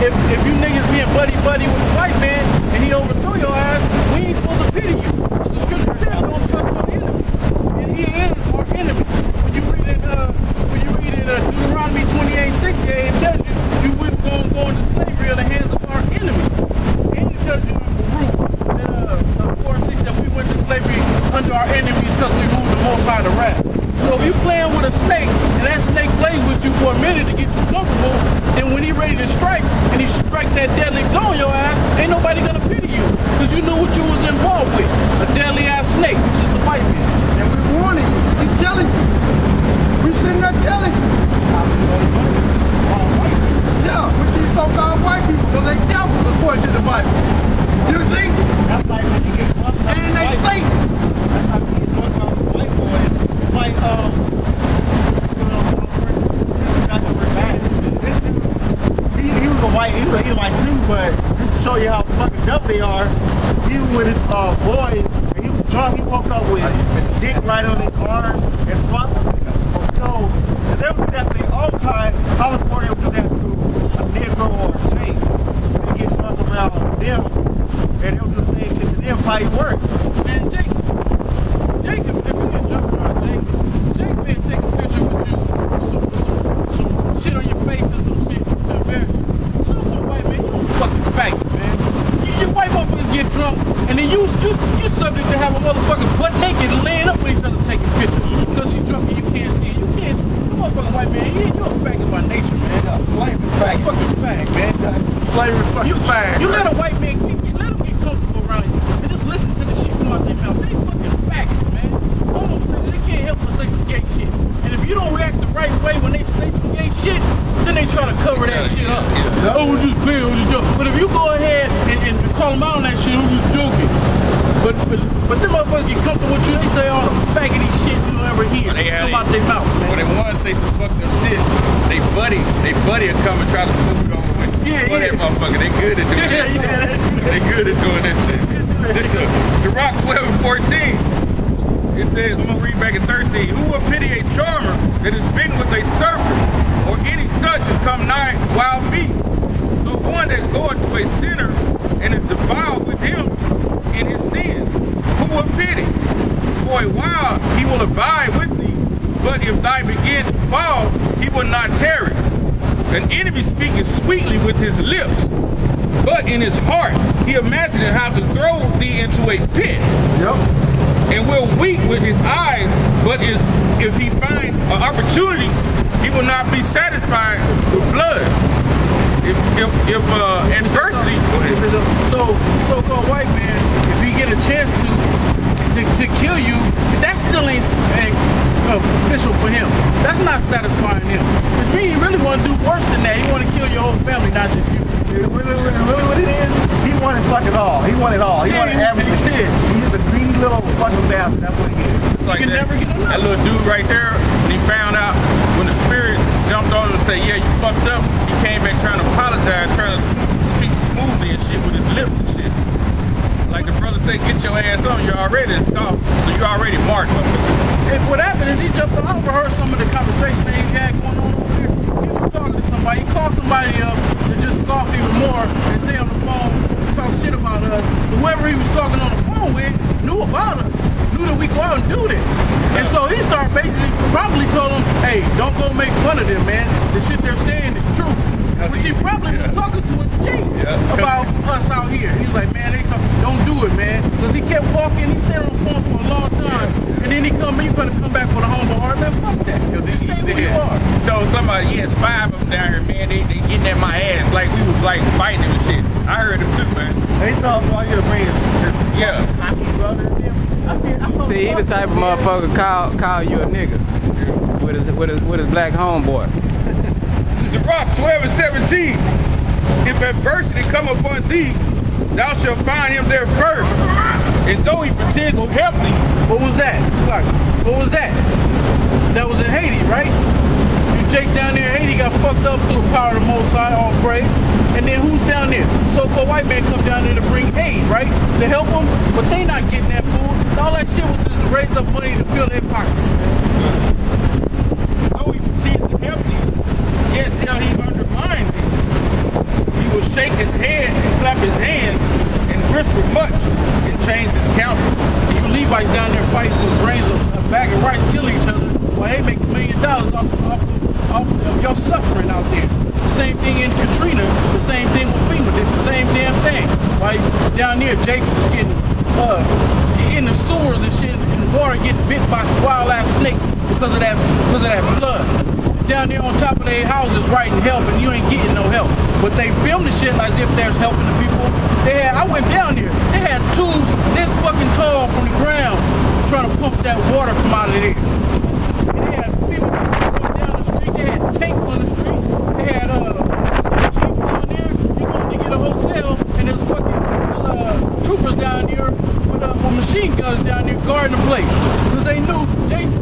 if you niggas being buddy with a white man and he overthrew your ass, we ain't supposed to pity you. Because the scripture says don't trust your enemy. And he is our enemy. When you read in Deuteronomy 28:68, it tells you you wouldn't go into slavery in the hands of our enemies. And it tells you in Baruch 4:6 that we went into slavery under our enemies because we moved the Most High to wrath. So if you playing with a snake and that snake plays with you for a minute to get you comfortable, then when he ready to strike and he strike that deadly blow on your ass, ain't nobody gonna pity you because you knew what you was involved with, a deadly ass snake, which is the white man. And we're warning you, we're telling you. We sitting there telling you. Yeah, with these so-called white people, because they devils according to the Bible. You see? That's like when you get one and they Satan. That's like when you get one white boy. Like, he was a white, he was like you, but to show you how fucking dumb they are, he was with his boy, and he was drunk, he woke up with dick right on his arm, and dropped him. So, if they would do that for their own kind, how much more they would do that to a Negro or a Jake? They get drunk around them, and they would do the same shit to them, how it works. Man, Jake, if you get jumped around Jake may take a picture with you with some shit on your face or some shit to embarrass you. So-called white man, you a fucking faggot, man. You white motherfuckers get drunk, and then you subject to have a motherfucker butt naked laying up with each other taking pictures because you drunk and you can't see it. You can't. You motherfucking white man, you a faggot by nature, man. Flavor faggot. Fucking fag, man. Flavor fucking fag. You let a white man let him get comfortable around you and just listen to the shit come out their mouth. They fucking faggots, man. Almost say they can't help but say some gay shit. And if you don't react the right way when they say some gay shit, then they try to cover that shit up. Oh, we're just playing, we're just joking. But if you go ahead and call them out on that shit, we're just joking. But them motherfuckers get comfortable with you, they say all the faggoty shit you don't ever hear come out their mouth, man. When they want to say some fucked up shit, they buddy will come and try to smooth it over with you. Yeah. That motherfucker, they good at doing that shit. They good at doing that shit. This is Sirach 12:14. It says, I'm gonna read back at 13. Who will pity a charmer that is bitten with a serpent, or any such as come nigh wild beasts? So one that goeth to a sinner and is defiled with him in his sins, who will pity? For a while he will abide with thee, but if thou begin to fall, he will not tarry. An enemy speaketh sweetly with his lips, but in his heart he imagineth how to throw thee into a pit. Yep. And will weep with his eyes, but if he find an opportunity, he will not be satisfied with blood. If adversity, so-called white man, if he get a chance to kill you, that still ain't official for him. That's not satisfying him. Which means he really want to do worse than that. He want to kill your whole family, not just you. Really what it is, he wanted fucking all. He wanted all. He wanted everything. He's a greedy little fucking bastard. That's what he is. it's like never get enough. That little dude right there, when he found out, when the spirit jumped on him and said, yeah, you fucked up, he came back trying to apologize, trying to speak smoothly and shit with his lips and shit. Like the brother said, get your ass on, you're already a scoff, so you already marked, motherfucker. And what happened is he jumped on. I overheard some of the conversation that he had going on over there. He was talking to somebody. He called somebody up to just scoff even more and say on the phone, talk shit about us. But whoever he was talking on the phone with knew about us, knew that we go out and do this. And so he started basically probably told him, hey, don't go make fun of them, man. The shit they're saying is true. Which he probably was talking to a G about us out here. He was like, man, they talk, don't do it, man. Because he kept walking, he stayed on the phone for a long time. And then he come, you better come back with a humble heart, man, fuck that. Because he stay where you are. Told somebody, yes, 5 of them down here, man, they getting at my ass like we was like fighting and shit. I heard them too, man. They thought all you to bring Yeah. cocky brother and them. See, he the type of motherfucker call you a nigga with his black homeboy. Sirach 12:17. If adversity come upon thee, thou shalt find him there first. And though he pretend to help thee. What was that? What was that? That was in Haiti, right? You Jake's down there in Haiti, got fucked up through the power of the Most High, all praise. And then who's down there? So-called white man come down there to bring aid, right? To help them, but they not getting that food. All that shit was just to raise up money to fill their pockets. Though he pretend to help thee, yet shall he undermine thee. He will suffering out there. Same thing in Katrina, the same thing with FEMA, did the same damn thing. Right down there, Jake's is getting in the sewers and shit, and water getting bit by wild ass snakes because of that flood. Down there on top of their houses writing help, and you ain't getting no help. But they film the shit as if there's helping the people. I went down there, they had tubes this fucking tall from the ground trying to pump that water from out of there. And they had people going down the street, they had tanks on the street, they had jeeps down there. You go to get a hotel, and there's fucking troopers down there with machine guns down there guarding the place. Because they knew Jakes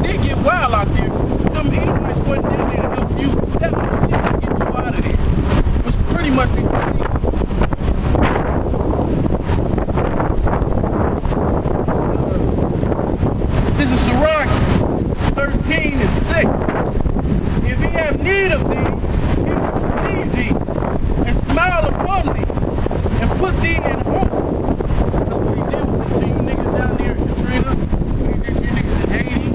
did get wild out there. Them Edomites wasn't down there to help you. That was shit to get you out of there. It was pretty much the This is Sirach 13 and 6. If he have need of thee, he will receive thee, and smile upon thee, and put thee in hope. That's what he did to you niggas down there in Katrina. What he did to you niggas in Haiti,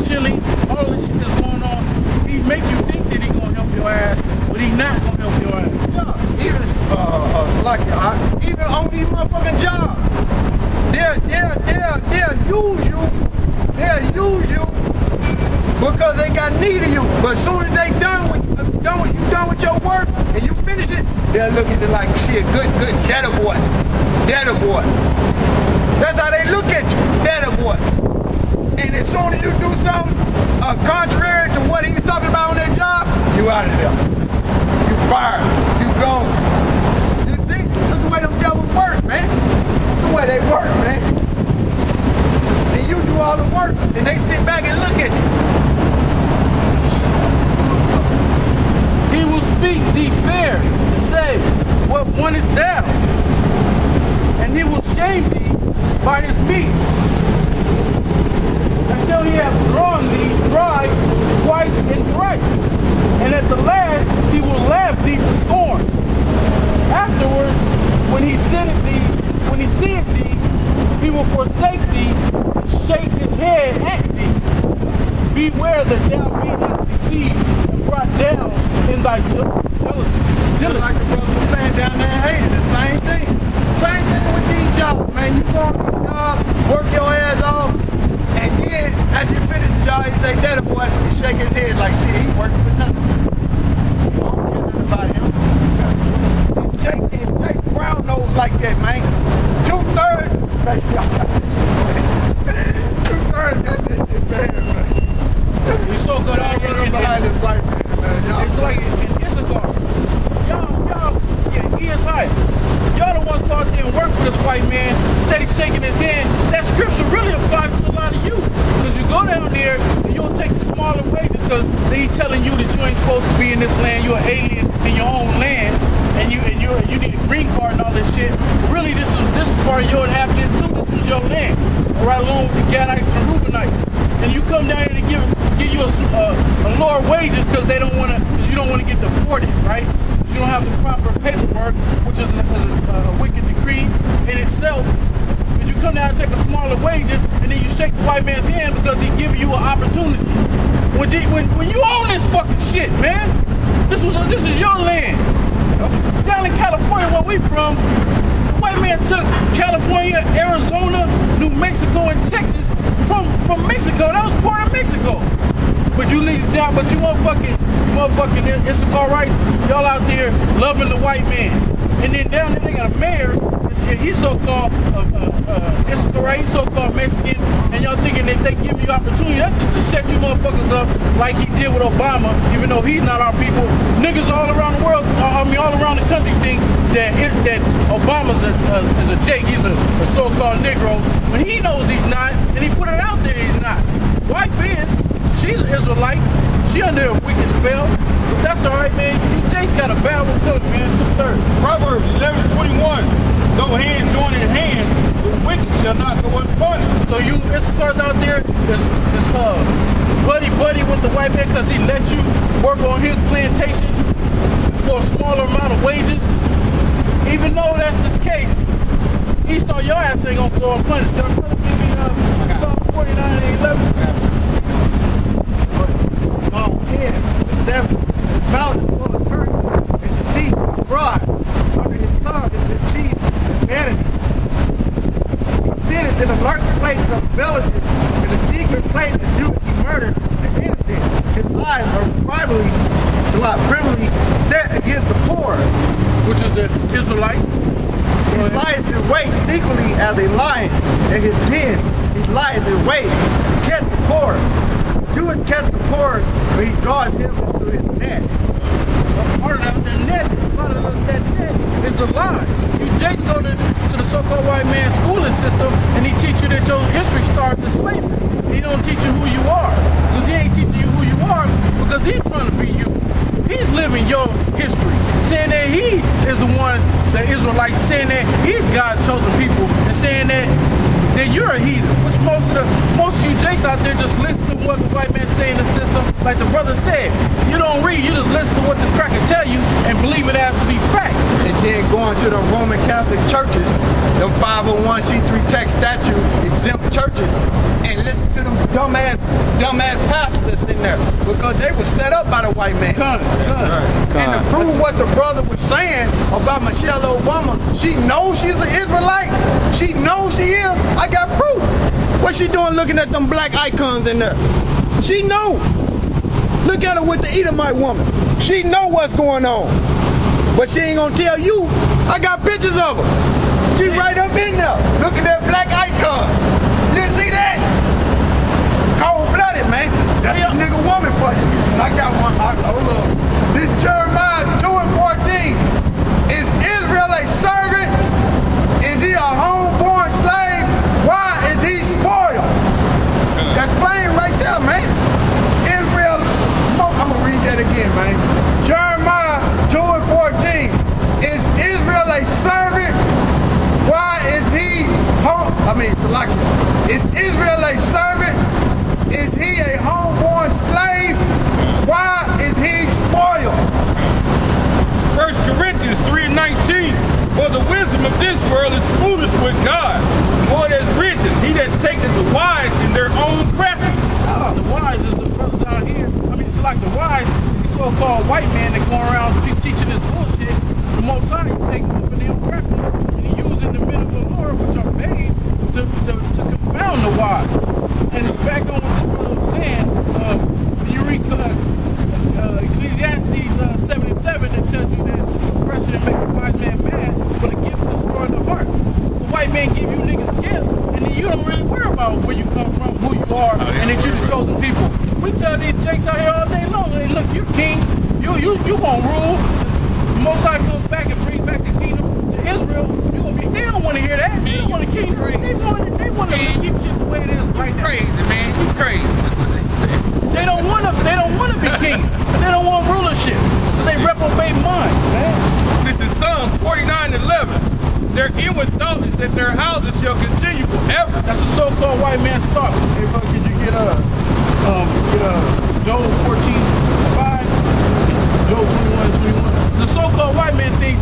Chile, all this shit that's going on. He make you think that he gonna help your ass, but he not gonna help your ass. Yeah, even even on these motherfucking jobs, they'll use you. They'll use you because they got need of you. But as soon as they done with your work and you finish it, they'll look at you like shit, good, that a boy. That's how they look at you, that a boy. And as soon as you do something contrary to what he was talking about on that job, you out of there. You fired. You gone. You see? That's the way them devils work, man. That's the way they work, man. And you do all the work, and they sit back and look at you. He will speak thee fair and say, what one is thou? And he will shame thee by his meats, until he hath drawn thee dry twice and thrice. And at the last he will laugh thee to scorn. Afterwards, when he seeth thee, he will forsake thee, shake his head at thee. Beware that thou be not deceived and brought down in thy jealousy. Just like the brother was saying down there in Haiti, the same thing. Same thing with these jobs, man. You go on the job, work your ass off, and then after you finish the job, you say, that a boy, you shake his head like shit, he working for nothing. You don't care nothing about him. Jake Brown knows like that, man. 2/3, got this shit bad, man. You so good out here behind this white man, y'all. It's like in Issachar. Y'all, he is higher. Y'all the ones go out there and work for this white man, steady shaking his hand. That scripture really applies to a lot of you. Because you go down there and you'll take the smaller wages because they telling you that you ain't supposed to be in this land. You're an alien in your own land. And you need a green card and all this shit. But really, this is part of your inhabitants too. This is your land, right along with the Gadites and the Reubenites. And you come down here to give you a lower wages because you don't want to get deported, right? Because you don't have the proper paperwork, which is a wicked decree in itself. But you come down and take a smaller wages, and then you shake the white man's hand because he give you an opportunity. When you own this fucking shit, man, this is your land. Down in California, where we from, the white man took California, Arizona, New Mexico, and Texas from Mexico. That was part of Mexico. But you leave down, but you motherfucking Issacharites, y'all out there loving the white man. And then down there they got a mayor, he's so-called Issacharite, he's so-called Mexican, and y'all thinking that they give you opportunity. That's just to set you motherfuckers up like he did with Obama, even though he's not our people. Niggas all around the world, all around the country think that Obama's is a Jake, he's a so-called Negro, when he knows he's not, and he put it out there he's not. Wife is, she's an Israelite, she under a wicked spell, but that's alright, man. Jake's got a bad one coming, man, 2/3. Proverbs 11:21. Though hand join in hand, the wicked shall not go unpunished. So you Issachars out there, this buddy with the white man because he let you work on his plantation for a smaller amount of wages. Even though that's the case, he saw your ass ain't gonna go unpunished. Give me Psalm 49 and 11. Psalm 10, 7. Israelites. He lies in wait equally as a lion in his den. He lies in wait to catch the poor. Do it catch the poor when he draws him into his net. Part of that net, that net is the lies. You Jakes go to the so-called white man schooling system and he teach you that your history starts in slavery. He don't teach you who you are. Because he ain't teaching you who you are because he's trying to be you. He's living your history. Saying that he is the ones, the Israelites, saying that he's God's chosen people, and saying that you're a heathen. Which most of you Jakes out there just listen to what the white man say in the system. Like the brother said, you don't read, you just listen to what this cracker tell you and believe it has to be fact. And then going to the Roman Catholic churches, them 501c3 tax statute exempt churches, and listen to them dumbass pastors that's in there because they were set up by the white man. And to prove what the brother was saying about Michelle Obama, she knows she's an Israelite. She knows she is. I got proof. What she doing looking at them black icons in there? She know. Look at her with the Edomite woman. She know what's going on. But she ain't gonna tell you. I got pictures of her. She right up in there looking at black icons. You see that? Cold-blooded, man. That's a nigga woman for you. And I got one. Hold up. This Jeremiah 2:14. Is Israel a servant? Is he a homeborn slave? Why is he spoiled? That's plain right there, man. Israel, I'm gonna read that again, man. Jeremiah 2:14. Is Israel a servant? Why is he Salaki? Is Israel a servant? Is he a homeborn slave? Why is he spoiled? 1 Corinthians 3:19. For the wisdom of this world is foolish with God. For it is written, he that taketh the wise in their own craftiness. The wise is the brothers out here. I mean, it's like the wise is the so-called white man that go around teaching this bullshit. The Most High take them up in their craftiness. And he using the men of the Lord, which are babes, to confound the wise. And back on what this brother was saying, you read Ecclesiastes 7:7 that tells you that oppression makes a wise man mad, but a gift destroys the heart. The white man give you niggas gifts, and then you don't really worry about where you come from, who you are, and that you're the chosen people. We tell these Jakes out here all day long, hey, look, you're kings, you gonna rule. The Most High comes back and brings back the kingdom to Israel. They don't want to hear that. They don't want to keep. They want to keep shit the way it is right now. Crazy, man. You crazy. That's what they say. They don't want to be kings. They don't want rulership. They reprobate minds, man. This is Psalms 49:11. Their inward thought is that their houses shall continue forever. That's a so-called white man's thought. Hey, bro, could you get Job 14:5, Job 21:21? The so-called white man thinks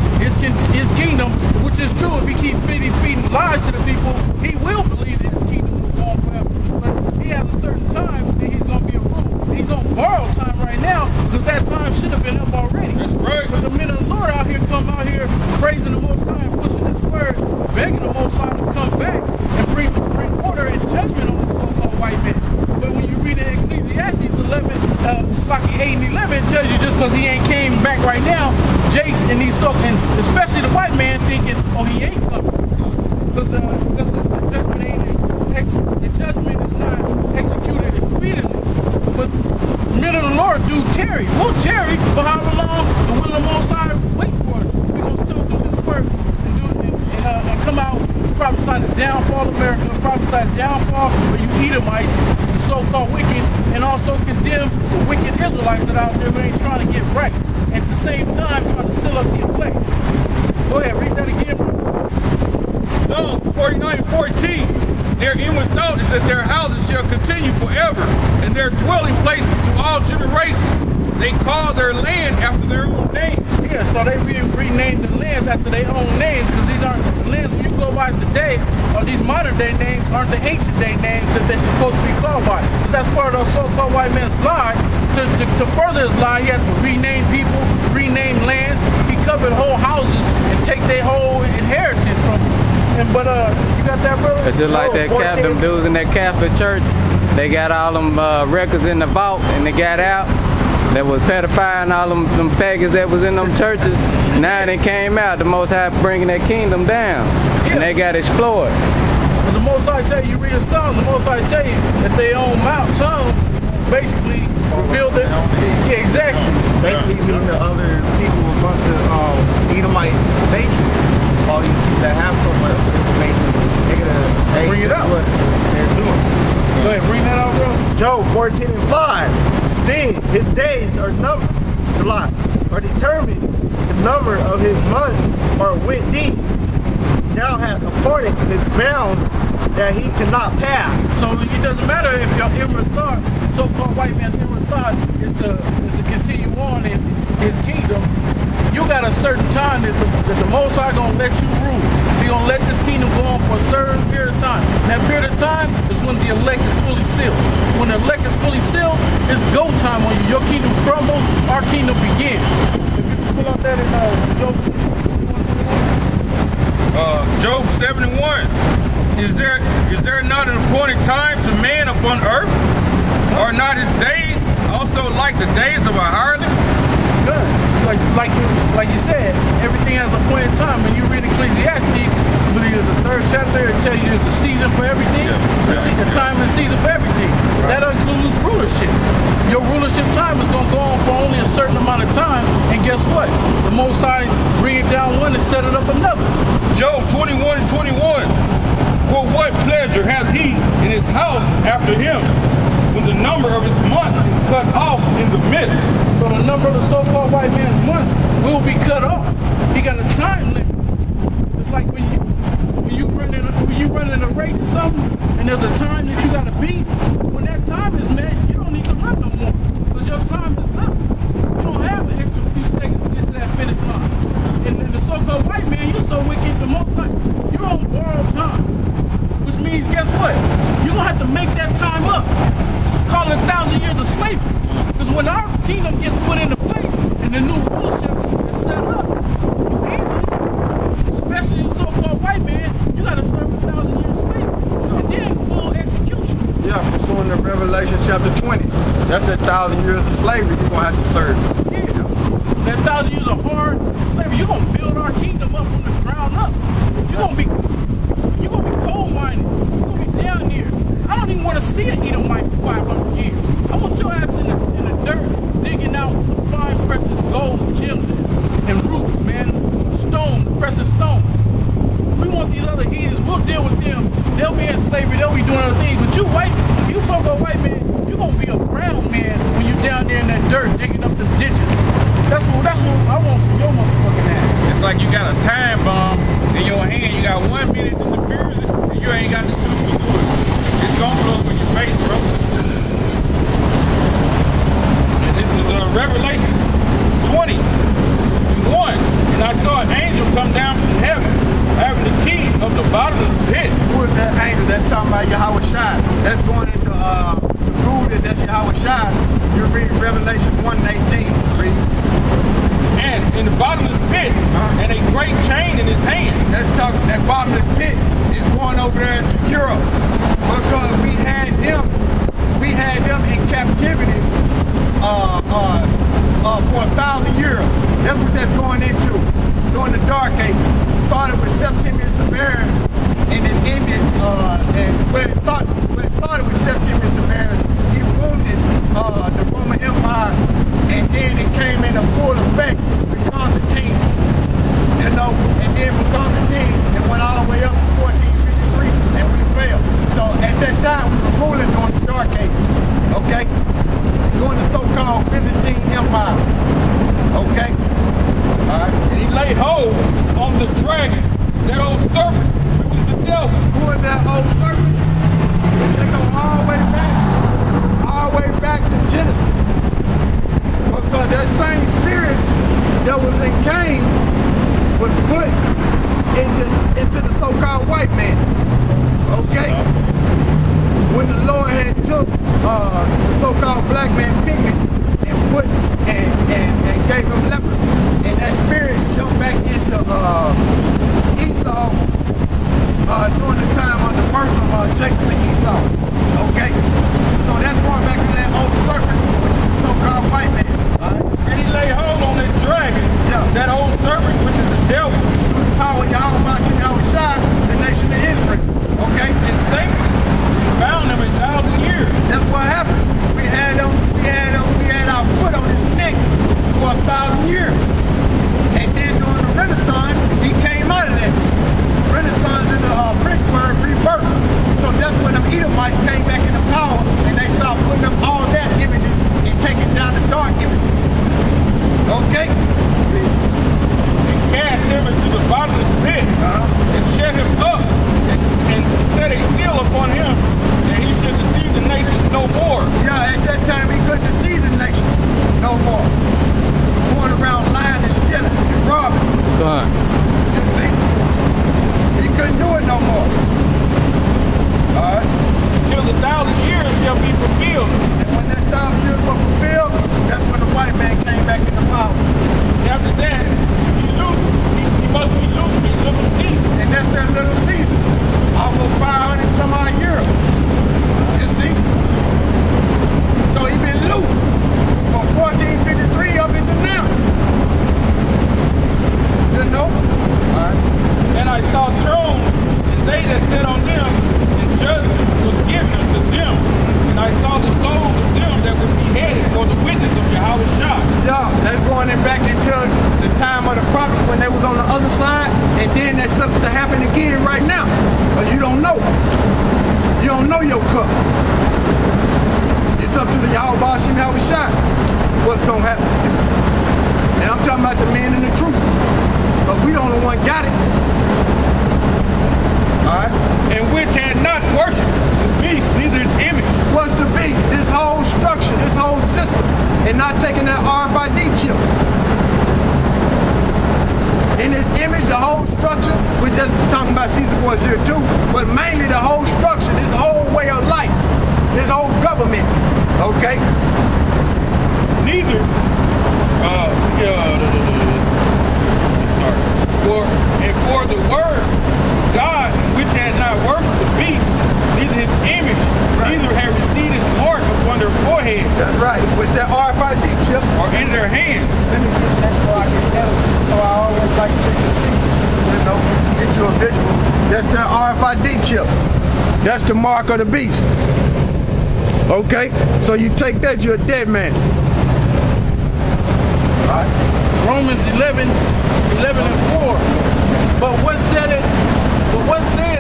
his kingdom, which is true, if he keeps feeding lies to the people, he will believe that his kingdom will go on forever. But he has a certain time that he's going to be a ruler. He's on borrowed time right now because that time should have been up already. That's right. But the men of the Lord out here come out here praising the Most High and pushing this word, begging the Most High to come back and bring order and judgment on this so-called white man. But when you read in Ecclesiastes 11, Slaki 8 and 11, it tells you just because he ain't came back right now, Jakes and these and especially the white man thinking, oh, he ain't coming. Because the judgment is not executed speedily. But men of the Lord do tarry. We'll tarry for however long the will of the Most High waits for us. We're going to still do this work and come out, prophesy the downfall of America, prophesy the downfall of you Edomites, the so-called wicked, and also condemn the wicked Israelites that are out there who ain't trying to get right. At the same time, trying to seal up the elect. Go ahead, read that again, bro. Psalms 49:14. Their inward thought is that their houses shall continue forever, and their dwelling places to all generations. They call their land after their own names. Yeah, so they renamed the lands after their own names, because these aren't the lands you go by today, or these modern day names aren't the ancient day names that they're supposed to be called by. Because that's part of those so-called white man's lie. To further his lie, he had to rename people, rename lands. He covered whole houses and take their whole inheritance from them. But you got that, brother? It's just like that them dudes in that Catholic church. They got all them records in the vault, and they got out. that was pedophiling all them faggots that was in them churches. Now they came out, the Most High bringing that kingdom down, and they got explored. Because the Most High tell you read a psalm, the Most High tell you that they own Mount tongue basically revealed it. Yeah, exactly. Basically meaning the other people among the Edomite nation, all these people that have so much information, they're gonna Bring it out. what they're doing. Go ahead, bring that out, bro. Job 14:5. Then his days are numbered, are determined. The number of his months are with thee. Thou hast appointed his bounds that he cannot pass. So it doesn't matter if your inward thought, so-called white man's inward thought, is to continue on in his kingdom. You got a certain time that the Most High gonna let you rule. He gonna let this kingdom go on for a certain period of time. And that period of time is when the elect is fully sealed. When the elect is fully sealed, it's go time on you. Your kingdom crumbles, our kingdom begins. If you can pull up that in Job 21. Job 71. Is there not an appointed time to man upon earth? Are not his days also like the days of a harlot? Good. Like you said, everything has a point in time. When you read Ecclesiastes, I believe it's the 3rd chapter, it tells you there's a season for everything, a time and a season for everything. That includes rulership. Your rulership time is going to go on for only a certain amount of time, and guess what? The Most High bring it down one and set it up another. Job 21:21. For what pleasure hath he in his house after him, when the number of his months is cut off in the midst? So the number of the so-called white man's months will be cut off. He got a time limit. It's like when you run in a race or something, and there's a time that you got to beat. When that time is met, you don't need to run no more, because your time is up. You don't have an extra few seconds to get to that finish line. And the so-called white man, you're so wicked, the most like you're on borrowed time. Which means, guess what? You're going to have to make that time up. Call it 1,000 years of slavery. Because when our kingdom gets put into place and the new rulership is set up, you aliens, especially the so-called white man, you got to serve 1,000 years of slavery. And then full execution. Yeah, pursuing the Revelation chapter 20. That's 1,000 years of slavery you're going to have to serve. Yeah. That 1,000 years of hard slavery, you're going to build our kingdom up from the ground up. You're going to be coal mining. You're going to be down here. I don't even want to see an Edomite for 500 years. I want your ass in the dirt, digging out the fine, precious golds, gems, and rubies, man. Stone, precious stones. We want these other heathens. We'll deal with them. They'll be in slavery. They'll be doing other things. But you so-called white man, you're going to be a brown man when you're down there in that dirt, digging up the ditches. That's what I want from your motherfucking ass. It's like you got a time bomb in your hand. You got 1 minute to defuse it, and you ain't got the tools to do it. It's gonna blow up in your face, bro. And this is Revelation 20:1. And I saw an angel come down from heaven, having the key of the bottomless pit. Who is that angel? That's talking about Yahweh Shai. That's going into to prove that that's Yahweh Shai. You read Revelation 1:18. Read. And in the bottomless pit, and a great chain in his hand. Let's talk. That bottomless pit is going over there to Europe because we had them in captivity for 1,000 years. That's what that's going into during the Dark Ages. Started with Septimius Severus, and it ended. It started with Septimius Severus. He wounded the Roman Empire, and then it came into full effect with Constantine. You know, and then from Constantine, it went all the way up to 1453, and we fell. So at that time, we were ruling during the Dark Ages, okay? During the so-called Byzantine Empire, okay? All right. And he laid hold on the dragon, that old serpent, which is the devil. Who is that old serpent? They go all the way back to Genesis. Because that same spirit that was in Cain was put into the so-called white man. Okay? When the Lord had took the so-called black man pigment and put and gave him leprosy, and that spirit jumped back into Esau during the time of the birth no more. Going around lying and stealing and robbing. Gone. You see? He couldn't do it no more. Alright? Till 1,000 years shall be fulfilled. And when that 1,000 years was fulfilled, that's when the white man came back into power. After that, he must be loose in little seed. And that's that little season. Almost 500 some odd years. You see? So he been loose from 1453 up into now. You know? Alright. And I saw thrones, and they that sat on them, and judgment was given unto them. And I saw the souls of them that were beheaded for the witness of Yahweh Shah. Yeah, that's going in back into the time of the prophets when they was on the other side, and then that's something to happen again right now. Because you don't know. You don't know your cup. It's up to the Yahweh Shem Yahweh Shah what's going to happen. And I'm talking about the man in the truth. But we the only one got it. Alright? And which had not worshipped the beast, neither his image. What's the beast? This whole structure, this whole system, and not taking that RFID chip. In this image, the whole structure, we're just talking about Caesar Boys here too, but mainly the whole structure, this whole way of life, this whole government, okay? Neither, let's start. For the word, God, which had not worshipped the beast, neither his image, neither had received his mark upon their forehead. That's right, with that RFID chip. Or in their hands. Let me get that so I can tell you. So I always like to see. You know, get you a visual. That's that RFID chip. That's the mark of the beast. Okay? So you take that, you're a dead man. All right? Romans 11 and 4. But what said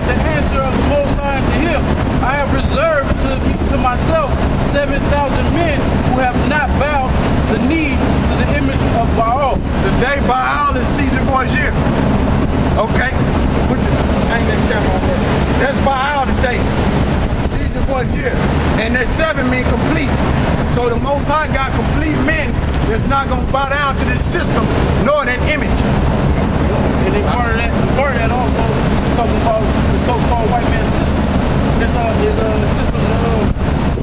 the answer of the Most High to him? I have reserved to myself 7,000 men who have not bowed the knee to the image of Baal. Today, Baal is Caesar Borgia. Okay? Hang that camera on there. That's Baal today. Caesar Borgia. And that 7 mean complete. So the Most High got complete men that's not going to bow down to this system nor that image. And then part of that also is talking about the so-called white man system. It's a system of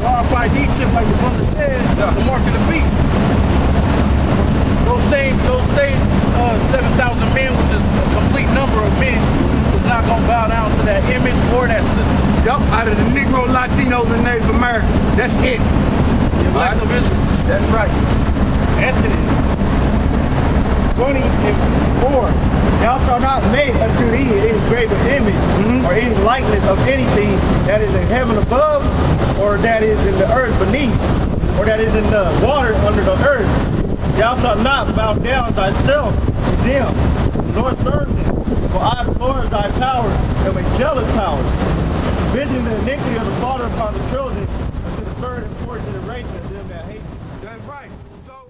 RFID chip, like the brother said, the mark of the beast. Those same 7,000 men, which is a complete number of men, was not gonna bow down to that image or that system. Yup, out of the Negro, Latinos, and Native Americans, that's it. The elect of Israel. That's right. Exodus 20 and 4. Thou shalt not make unto thee any graven image or any likeness of anything that is in heaven above, or that is in the earth beneath, or that is in the water under the earth. Thou shalt not bow down thyself to them, nor serve them. For I, the Lord thy power, am a jealous power, visiting the iniquity of the father upon the children, unto the third and fourth generation of them that hate me. That's right. So